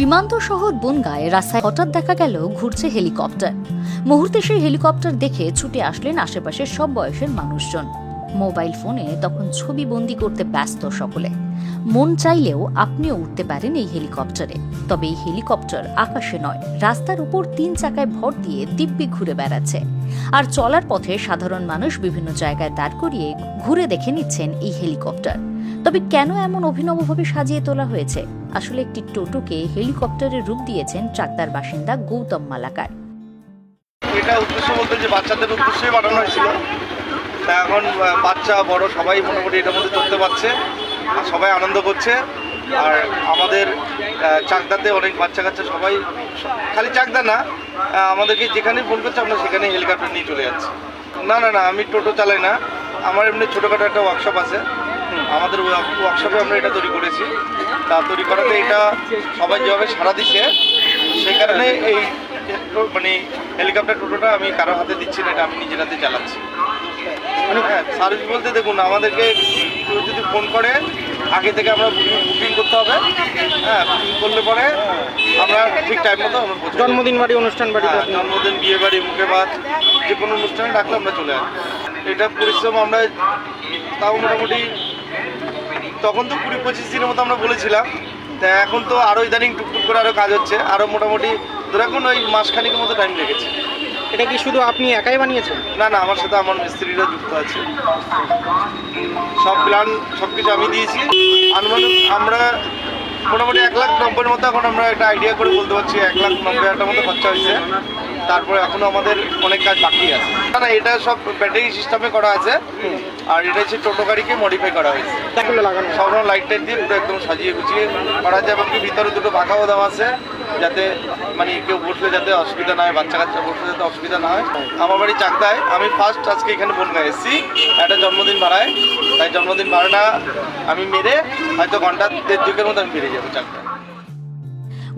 সীমান্ত শহর বনগাঁয় রাস্তায় হঠাৎ দেখা গেল ঘুরছে হেলিকপ্টার। মুহূর্তে সেই হেলিকপ্টার দেখে ছুটে আসলেন আশেপাশের সব বয়সের মানুষজন। মোবাইল ফোনে তখন ছবি বন্দি করতে ব্যস্ত সকলে। মন চাইলেও আপনিও উঠতে পারেন এই হেলিকপ্টারে। তবে এই হেলিকপ্টার আকাশে নয়, রাস্তার উপর 3 চাকায় ভর দিয়ে দিব্যি ঘুরে বেড়াচ্ছে। আর চলার পথে সাধারণ মানুষ বিভিন্ন জায়গায় দাঁড় করিয়ে ঘুরে দেখে নিচ্ছেন এই হেলিকপ্টার। তবে কেন এমন অভিনবভাবে সাজিয়ে তোলা হয়েছে? আসলে একটি টোটোকে হেলিকপ্টারের রূপ দিয়েছেন চাকদার বাসিন্দা গৌতম মালাকার। এটা উদ্দেশ্য বলতে যে বাচ্চাদের উদ্দেশ্যে বানানো হয়েছিল। তা এখন বাচ্চা বড় সবাই মোটামুটি এটার মধ্যে চলতে পারছে আর সবাই আনন্দ করছে। আর আমাদের চাকদাতে অনেক বাচ্চা কাচ্চা সবাই, খালি চাকদা না, আমাদেরকে যেখানে ফোন করছে আমরা সেখানে হেলিকপ্টার নিয়ে চলে যাচ্ছি। না না না, আমি টোটো চালাই না, আমার এমনি ছোটোখাটো একটা ওয়ার্কশপ আছে। আমাদের ওয়ার্কশপে আমরা এটা তৈরি করেছি। তা তৈরি করাতে এটা সবাই যেভাবে সাড়া দিচ্ছে, সেই কারণে এই মানে হেলিকপ্টার টোটোটা আমি কারো হাতে দিচ্ছি না, এটা আমি নিজের হাতে চালাচ্ছি। হ্যাঁ, সার্ভিস বলতে দেখুন, আমাদেরকে কেউ যদি ফোন করে আগে থেকে আমরা বুকিং করতে হবে। হ্যাঁ, বুকিং করলে পরে আমরা ঠিক টাইম মতো আমরা জন্মদিন বাড়ি, অনুষ্ঠান বাড়ি, জন্মদিন, বিয়ে বাড়ি, মুখে ভাত, যে কোনো অনুষ্ঠানে ডাকলে আমরা চলে আসি। এটা পরিশ্রম আমরা তাও মোটামুটি তখন তো 20-25 দিনের মতো আমরা বলেছিলাম। তা এখন তো আরও ইদানিং টুকটুক করে আরও কাজ হচ্ছে, আরও মোটামুটি ধরুন ওই মাসখানিকের মতো টাইম লেগেছে। এটা কি শুধু আপনি একাই বানিয়েছেন? না না, আমার সাথে আমার মিস্ত্রিরা যুক্ত আছে। সব প্ল্যান সব কিছু আমি দিয়েছি। আনুমানিক আমরা মোটামুটি 1,90,000 মতো এখন আমরা একটা আইডিয়া করে বলতে পারছি 1,90,000 মতো খরচা হয়েছে। তারপরে এখনো আমাদের অনেক কাজ বাকি আছে। না না, এটা সব ব্যাটারি সিস্টেমে করা আছে। আর এটা হচ্ছে টোটো গাড়িকে মডিফাই করা হয়েছে, লাগানো সব লাইট টাইট দিয়ে পুরো একদম সাজিয়ে গুছিয়ে করা যায়। এবং ভিতরে দুটো পাখাও দেওয়া আছে, যাতে মানে কেউ বসলে যাতে অসুবিধা না হয়, বাচ্চা কাচ্চা বসলে যাতে অসুবিধা না হয়। আমার বাড়ি চাকদায়, আমি ফার্স্ট আজকে এখানে বনগাঁ এসেছি একটা জন্মদিন ভাড়ায়। তাই জন্মদিন ভাড়াটা আমি মেরে হয়তো ঘন্টা 1.5-2 মতো আমি বেরিয়ে যাবো চাকদায়।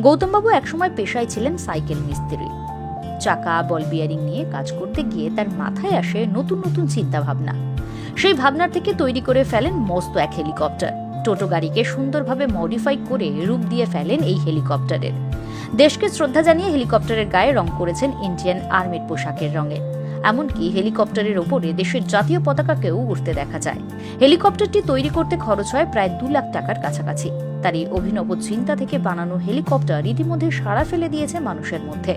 গৌতমবাবু একসময় পেশায় ছিলেন সাইকেল মিস্ত্রি। চাকা বল বিয়ারিং নিয়ে কাজ করতে গিয়ে তার মাথায় আসে নতুন নতুন চিন্তা ভাবনা। সেই ভাবনার থেকে তৈরি করে ফেলেন মস্ত এক হেলিকপ্টার। টোটো গাড়িকে সুন্দরভাবে মডিফাই করে রূপ দিয়ে ফেলেন এই হেলিকপ্টারের। দেশকে শ্রদ্ধা জানিয়ে হেলিকপ্টারের গায়ে রং করেছেন ইন্ডিয়ান আর্মির পোশাকের রঙে। এমনকি হেলিকপ্টারের ওপরে দেশের জাতীয় পতাকাকেও উঠতে দেখা যায়। হেলিকপ্টারটি তৈরি করতে খরচ হয় প্রায় 2 লাখ টাকার কাছাকাছি। তার এই অভিনব চিন্তা থেকে বানানো হেলিকপ্টার ইতিমধ্যে সাড়া ফেলে দিয়েছে মানুষের মধ্যে।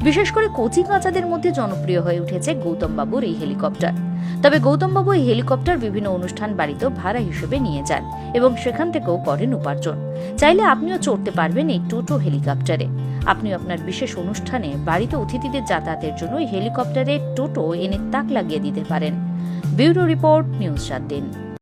বিশেষ করে কচি কাঁচাদের মধ্যে জনপ্রিয় হয়ে উঠেছে গৌতমবাবুর এই হেলিকপ্টার। তবে গৌতমবাবু এই হেলিকপ্টার বিভিন্ন অনুষ্ঠান বাড়িতেও ভাড়া হিসেবে নিয়ে যান এবং সেখান থেকেও করেন উপার্জন। চাইলে আপনিও চড়তে পারবেন এই টোটো হেলিকপ্টারে। আপনিও আপনার বিশেষ অনুষ্ঠানে বাড়িতে অতিথিদের যাতায়াতের জন্য এই হেলিকপ্টারে টোটো এনে তাক লাগিয়ে দিতে পারেন। ব্যুরো রিপোর্ট, নিউজ 7 দিন।